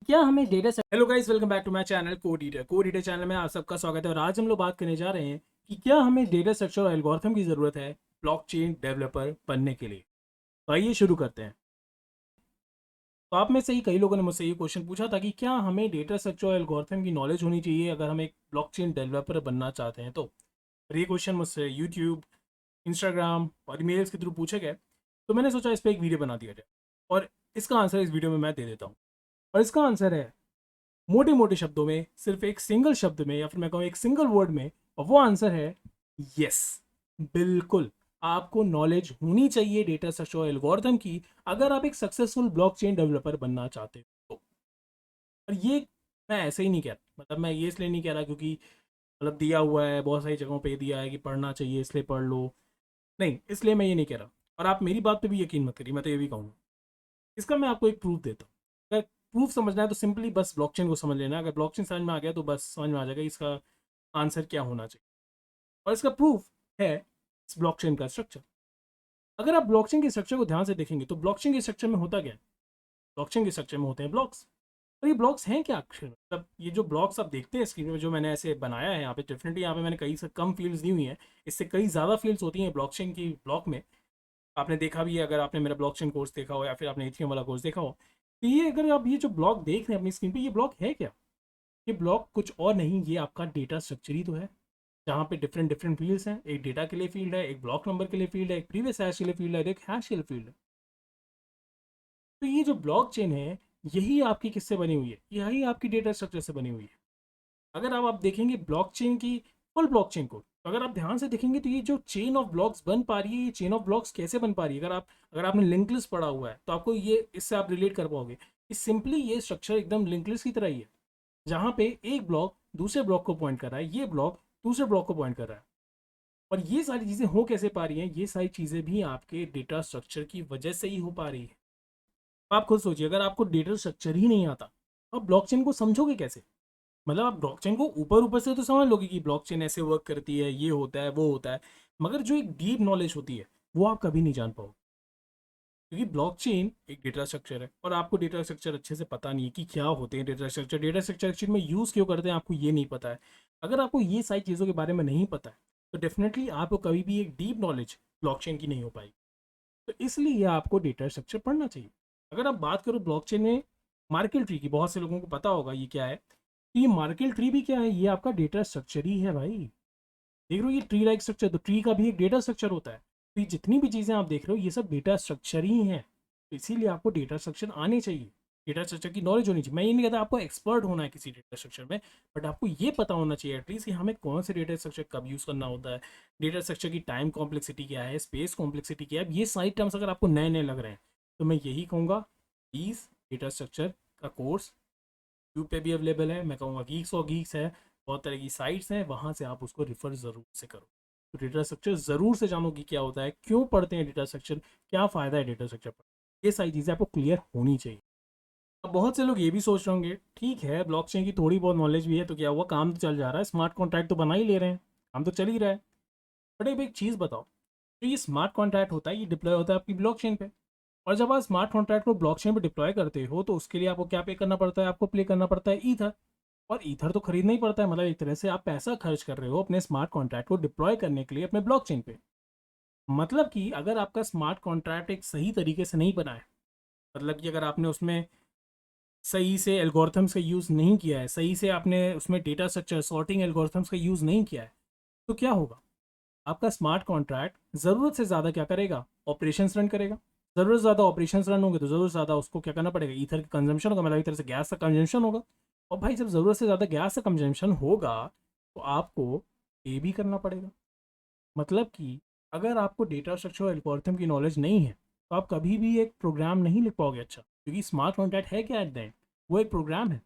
क्या हमें data. Hello guys, welcome back to my channel code eater channel में आप सबका स्वागत है। और आज हम लोग बात करने जा रहे हैं कि क्या हमें डेटा स्ट्रक्चर और एल्गोरिथम की ज़रूरत है ब्लॉकचेन डेवलपर बनने के लिए। तो आइए शुरू करते हैं। तो आप में से ही कई लोगों ने मुझसे ये क्वेश्चन पूछा था कि क्या हमें डेटा स्ट्रक्चर और एल्गोरिथम की नॉलेज होनी चाहिए अगर हम एक ब्लॉकचेन डेवलपर बनना चाहते हैं तो। और ये क्वेश्चन मुझसे यूट्यूब, इंस्टाग्राम और ईमेल्स के थ्रू पूछे गए, तो मैंने सोचा इस पर एक वीडियो बना दिया जाए और इसका आंसर इस वीडियो में मैं दे देता हूँ। और इसका आंसर है मोटे मोटे शब्दों में, सिर्फ एक सिंगल शब्द में, या फिर मैं कहूँ एक सिंगल वर्ड में, और वो आंसर है यस। बिल्कुल, आपको नॉलेज होनी चाहिए डेटा स्ट्रक्चर और एल्गोरिथम की अगर आप एक सक्सेसफुल ब्लॉकचेन डेवलपर बनना चाहते हो तो। और ये मैं ऐसे ही नहीं कह रहा, मतलब मैं ये इसलिए नहीं कह रहा क्योंकि मतलब दिया हुआ है, बहुत सारी जगहों पे दिया है कि पढ़ना चाहिए इसलिए पढ़ लो, नहीं, इसलिए मैं ये नहीं कह रहा। और आप मेरी बात पे भी यकीन मत करिए, मैं तो ये भी कहूँगा। इसका मैं आपको एक प्रूफ देता हूँ। अगर प्रूफ समझना है तो सिंपली बस ब्लॉकचेन को समझ लेना है। अगर ब्लॉकचेन समझ में आ गया तो बस समझ में आ जाएगा इसका आंसर क्या होना चाहिए। और इसका प्रूफ है इस ब्लॉकचेन का स्ट्रक्चर। अगर आप ब्लॉकचेन के स्ट्रक्चर को ध्यान से देखेंगे तो ब्लॉकचेन के स्ट्रक्चर में होता क्या है? ब्लॉकचेन के स्ट्रक्चर में होते हैं ब्लॉक्स। और ये ब्लॉक्स हैं क्या अक्षर, मतलब ये जो ब्लॉक्स आप देखते हैं स्क्रीन में, जो मैंने ऐसे बनाया है यहाँ पे, डेफिनेटली यहाँ पे मैंने कई से कम फील्ड्स दी हुई हैं। इससे कई ज़्यादा फील्ड्स होती हैं ब्लॉकचेन की ब्लॉक में। आपने देखा भी है, अगर आपने मेरा ब्लॉकचेन कोर्स देखा हो या फिर आपने एथीरियम वाला कोर्स देखा हो, तो ये अगर आप ये जो ब्लॉक देख रहे हैं अपनी स्क्रीन पे, ये ब्लॉक है क्या? ये ब्लॉक कुछ और नहीं, ये आपका डेटा स्ट्रक्चर ही तो है, जहाँ पे डिफरेंट डिफरेंट फील्ड्स हैं। एक डेटा के लिए फील्ड है, एक ब्लॉक नंबर के लिए फील्ड है, एक प्रीवियस हैश के लिए फील्ड है, एक हैश के लिए फील्ड है। तो ये जो ब्लॉक चेन है, यही आपकी किससे बनी हुई है? यही आपकी डेटा स्ट्रक्चर से बनी हुई है। अगर आप देखेंगे ब्लॉकचेन की फुल ब्लॉकचेन को, तो अगर आप ध्यान से देखेंगे तो ये जो चेन ऑफ ब्लॉक्स बन पा रही है, ये चेन ऑफ ब्लॉक्स कैसे बन पा रही है? अगर आपने लिंक लिस्ट पढ़ा हुआ है तो आपको ये, इससे आप रिलेट कर पाओगे कि सिंपली ये स्ट्रक्चर एकदम लिंक लिस्ट की तरह ही है, जहाँ पे एक ब्लॉक दूसरे ब्लॉक को पॉइंट कर रहा है, ये ब्लॉक दूसरे ब्लॉक को पॉइंट कर रहा है। और ये सारी चीज़ें हो कैसे पा रही हैं? ये सारी चीज़ें भी आपके डेटा स्ट्रक्चर की वजह से ही हो पा रही है। आप खुद सोचिए, अगर आपको डेटा स्ट्रक्चर ही नहीं आता तो आप ब्लॉकचेन को समझोगे कैसे? मतलब आप ब्लॉकचेन को ऊपर ऊपर से तो समझ लोगे कि ब्लॉकचेन ऐसे वर्क करती है, ये होता है, वो होता है, मगर जो एक डीप नॉलेज होती है वो आप कभी नहीं जान पाओगे, क्योंकि ब्लॉकचेन एक डेटा स्ट्रक्चर है और आपको डेटा स्ट्रक्चर अच्छे से पता नहीं है कि क्या होते हैं डेटा स्ट्रक्चर एक्चुअली में यूज़ क्यों करते हैं, आपको ये नहीं पता है। अगर आपको ये सारी चीज़ों के बारे में नहीं पता है तो डेफिनेटली आपको कभी भी एक डीप नॉलेज ब्लॉकचेन की नहीं हो पाएगी। तो इसलिए आपको डेटा स्ट्रक्चर पढ़ना चाहिए। अगर आप बात करो ब्लॉकचेन में मार्केट ट्री की, बहुत से लोगों को पता होगा ये क्या है। तो ये मार्केट ट्री भी क्या है? ये आपका डेटा स्ट्रक्चर ही है भाई। देख रहे हो ये ट्री लाइक स्ट्रक्चर, तो ट्री का भी एक डेटा स्ट्रक्चर होता है। तो ये जितनी भी चीज़ें आप देख रहे हो ये सब डेटा स्ट्रक्चर ही हैं। तो इसीलिए आपको डेटा स्ट्रक्चर आने चाहिए, डेटा स्ट्रक्चर की नॉलेज होनी चाहिए। मैं ये नहीं कहता आपको एक्सपर्ट होना है किसी डेटा स्ट्रक्चर में, बट आपको ये पता होना चाहिए एटलीस्ट कि हमें कौन से डेटा स्ट्रक्चर कब यूज़ करना होता है, डेटा स्ट्रक्चर की टाइम कॉम्प्लेक्सिटी क्या है, स्पेस कॉम्प्लेक्सिटी क्या है। ये सारी टर्म्स अगर आपको नए नए लग रहे हैं तो मैं यही कहूँगा, प्लीज़ डेटा स्ट्रक्चर का कोर्स यूट्यूब पे भी अवेलेबल है। मैं कहूँगा गीक्स और गीक्स है, बहुत तरह की साइट्स हैं, वहाँ से आप उसको रिफ़र ज़रूर से करो। तो डेटा स्ट्रक्चर ज़रूर से जानो कि क्या होता है, क्यों पढ़ते हैं डेटा स्ट्रक्चर, क्या फ़ायदा है डेटा स्ट्रक्चर पर। ये सारी चीज़ें आपको क्लियर होनी चाहिए। अब बहुत से लोग ये भी सोच रहे होंगे, ठीक है ब्लॉकचेन की थोड़ी बहुत नॉलेज भी है तो क्या हुआ, काम तो चल जा रहा है, स्मार्ट कॉन्ट्रैक्ट तो बना ही ले रहे हैं, काम तो चल ही रहा है। बट अब एक चीज़ बताओ, तो ये स्मार्ट कॉन्ट्रैक्ट होता है, ये डिप्लॉय होता है आपकी ब्लॉकचेन पे। और जब आप स्मार्ट कॉन्ट्रैक्ट को ब्लॉकचेन पे डिप्लॉय करते हो तो उसके लिए आपको क्या पे करना पड़ता है? आपको प्ले करना पड़ता है ईथर। और ईथर तो खरीदना ही पड़ता है, मतलब एक तरह से आप पैसा खर्च कर रहे हो अपने स्मार्ट कॉन्ट्रैक्ट को डिप्लॉय करने के लिए अपने ब्लॉकचेन पे। मतलब कि अगर आपका स्मार्ट कॉन्ट्रैक्ट एक सही तरीके से नहीं बना है, मतलब कि अगर आपने उसमें सही से एल्गोरिथम्स का यूज़ नहीं किया है, सही से आपने उसमें डेटा स्ट्रक्चर सॉर्टिंग एल्गोरिथम्स का यूज़ नहीं किया है, तो क्या होगा? आपका स्मार्ट कॉन्ट्रैक्ट ज़रूरत से ज़्यादा क्या करेगा? ऑपरेशंस रन करेगा। ज़रूरत से ज़्यादा ऑपरेशंस रन होंगे तो ज़रूरत से ज़्यादा उसको क्या करना पड़ेगा? ईथर का कंजम्पशन होगा, मतलब एक तरह से गैस का कंजम्पशन होगा। और भाई जब ज़रूरत से ज़्यादा गैस का कंजम्पशन होगा तो आपको पे भी करना पड़ेगा। मतलब कि अगर आपको डेटा स्ट्रक्चर और एल्गोरिथम की नॉलेज नहीं है तो आप कभी भी एक प्रोग्राम नहीं लिख पाओगे अच्छा, क्योंकि स्मार्ट कॉन्ट्रैक्ट है क्या एट द एंड? वो एक प्रोग्राम है।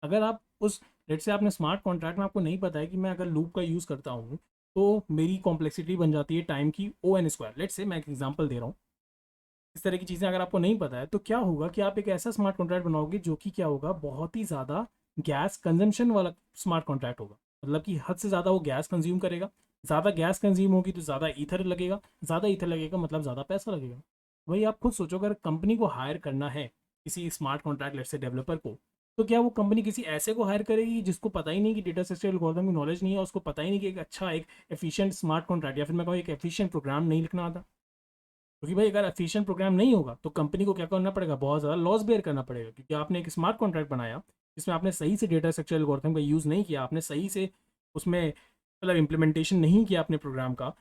अगर आप उस, लेट से आपने स्मार्ट कॉन्ट्रैक्ट में आपको नहीं पता है कि मैं अगर लूप का यूज़ करता हूँ तो मेरी कॉम्प्लेक्सिटी बन जाती है टाइम की O(n²), लेट से मैं एक एग्जांपल दे रहा हूँ। इस तरह की चीज़ें अगर आपको नहीं पता है तो क्या होगा कि आप एक ऐसा स्मार्ट कॉन्ट्रैक्ट बनाओगे जो कि क्या होगा, बहुत ही ज़्यादा गैस कंजम्पशन वाला स्मार्ट कॉन्ट्रैक्ट होगा। मतलब कि हद से ज़्यादा वो गैस कंज्यूम करेगा। ज़्यादा गैस कंज्यूम होगी तो ज़्यादा ईथर लगेगा, ज़्यादा ईथर लगेगा मतलब ज़्यादा पैसा लगेगा। वही आप खुद सोचो, अगर कंपनी को हायर करना है किसी स्मार्ट कॉन्ट्रैक्ट लेट से डेवलपर को, तो क्या वो कंपनी किसी ऐसे को हायर करेगी जिसको पता ही नहीं कि डेटा स्ट्रक्चर एल्गोरिथम की नॉलेज नहीं है, उसको पता ही नहीं कि एक अच्छा एक एफिशिएंट स्मार्ट कॉन्ट्रैक्ट या फिर मैं कहूँ एक एफिशिएंट प्रोग्राम नहीं लिखना आता? क्योंकि भाई अगर एफिशिएंट प्रोग्राम नहीं होगा तो कंपनी को क्या करना पड़ेगा, बहुत ज़्यादा लॉस बेयर करना पड़ेगा, क्योंकि आपने एक स्मार्ट कॉन्ट्रैक्ट बनाया जिसमें आपने सही से डेटा स्ट्रक्चर एल्गोरिथम का यूज़ नहीं किया, आपने सही से उसमें मतलब इम्प्लीमेंटेशन नहीं किया अपने प्रोग्राम का।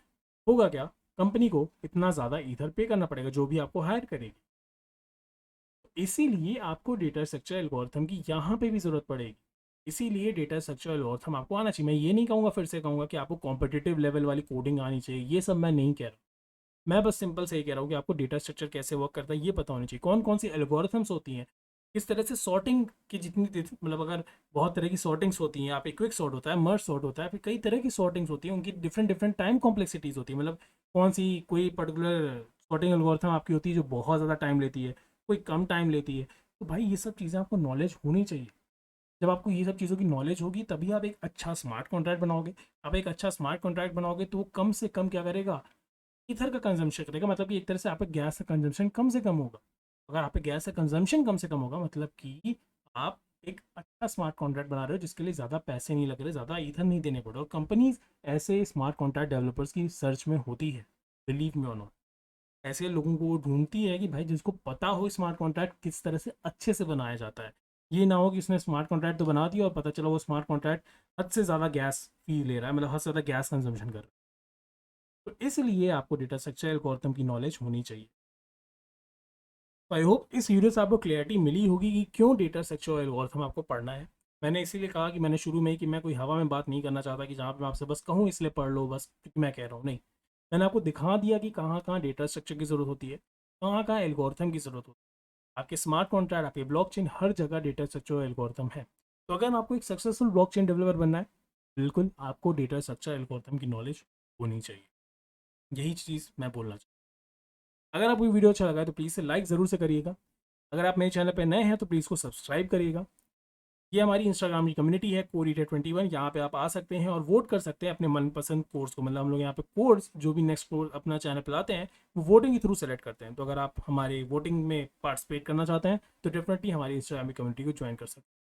होगा क्या, कंपनी को इतना ज़्यादा ईथर पे करना पड़ेगा जो भी आपको हायर करेगी। इसीलिए आपको डेटा स्ट्रक्चर एल्गोरिथम की यहाँ पे भी ज़रूरत पड़ेगी। इसीलिए डेटा स्ट्रक्चर एल्गोरिथम आपको आना चाहिए। मैं ये नहीं कहूँगा, फिर से कहूँगा कि आपको कॉम्पिटिटिव लेवल वाली कोडिंग आनी चाहिए, ये सब मैं नहीं कह रहा। मैं बस सिंपल से ये कह रहा हूँ कि आपको डेटा स्ट्रक्चर कैसे वर्क करता है ये पता होनी चाहिए, कौन कौन सी एल्गोरिथम्स होती हैं, किस तरह से सॉर्टिंग की जितनी मतलब अगर बहुत तरह की सॉर्टिंग्स होती हैं, आप एक क्विक सॉर्ट होता है, मर्ज सॉर्ट होता है, फिर कई तरह की सॉर्टिंग्स होती हैं, उनकी डिफरेंट डिफरेंट टाइम कॉम्प्लेक्सिटीज़ होती है। मतलब कौन सी कोई पर्टिकुलर सॉर्टिंग एल्गोरिथम आपकी होती है जो बहुत ज़्यादा टाइम लेती है, कोई कम टाइम लेती है। तो भाई ये सब चीज़ें आपको नॉलेज होनी चाहिए। जब आपको ये सब चीज़ों की नॉलेज होगी तभी आप एक अच्छा स्मार्ट कॉन्ट्रैक्ट बनाओगे। आप एक अच्छा स्मार्ट कॉन्ट्रैक्ट बनाओगे तो वो कम से कम क्या करेगा, ईथर का कंजम्पशन करेगा, मतलब कि एक तरह से आप पे गैस का कंजम्पशन कम से कम होगा। अगर आप पे गैस का कंजम्पशन कम से कम होगा मतलब कि आप एक अच्छा स्मार्ट कॉन्ट्रैक्ट बना रहे हो जिसके लिए ज़्यादा पैसे नहीं लग रहे, ज़्यादा ईथर नहीं देने पड़ रहे। और कंपनीज ऐसे स्मार्ट कॉन्ट्रैक्ट डेवलपर्स की सर्च में होती है, बिलीव मी और नॉट। ऐसे लोगों को वो ढूंढती है कि भाई जिसको पता हो स्मार्ट कॉन्ट्रैक्ट किस तरह से अच्छे से बनाया जाता है। ये ना हो कि उसने स्मार्ट कॉन्ट्रैक्ट तो बना दिया और पता चला वो स्मार्ट कॉन्ट्रैक्ट हद से ज़्यादा गैस फी ले रहा है, मतलब हद से ज़्यादा गैस कंजम्पशन कर रहा है। तो इसलिए आपको डेटा स्ट्रक्चर एल्गोरिथम की नॉलेज होनी चाहिए। आई होप इस वीडियो से आपको क्लैरिटी मिली होगी कि क्यों डेटा स्ट्रक्चर एल्गोरिथम आपको पढ़ना है। मैंने इसीलिए कहा कि मैंने शुरू में ही कि मैं कोई हवा में बात नहीं करना चाहता कि जहाँ पे मैं आपसे बस कहूँ इसलिए पढ़ लो बस क्योंकि मैं कह रहा हूँ, नहीं। मैंने आपको दिखा दिया कि कहाँ कहाँ डेटा स्ट्रक्चर की ज़रूरत होती है, कहाँ कहाँ एल्गोरिथम की ज़रूरत होती है। आपके स्मार्ट कॉन्ट्रैक्ट, आपके ब्लॉकचेन, हर जगह डेटा स्ट्रक्चर एल्गोरिथम है। तो अगर आपको एक सक्सेसफुल ब्लॉकचेन डेवलपर बनना है, बिल्कुल आपको डेटा स्ट्रक्चर एल्गोरिथम की नॉलेज होनी चाहिए। यही चीज़ मैं बोलना चाहता हूँ। अगर आपको ये वीडियो अच्छा लगा है तो प्लीज़ से लाइक ज़रूर से करिएगा। अगर आप मेरे चैनल पर नए हैं तो प्लीज़ को सब्सक्राइब करिएगा। ये हमारी इंस्टाग्राम की कम्युनिटी है कोडिटर21, यहाँ पे आप आ सकते हैं और वोट कर सकते हैं अपने मनपसंद कोर्स को। मतलब हम लोग यहाँ पे कोर्स जो भी नेक्स्ट कोर्स अपना चैनल पे लाते हैं वो वोटिंग के थ्रू सेलेक्ट करते हैं। तो अगर आप हमारे वोटिंग में पार्टिसिपेट करना चाहते हैं तो डेफिनेटली हमारी इंस्टाग्राम की कम्युनिटी को ज्वाइन कर सकते हैं।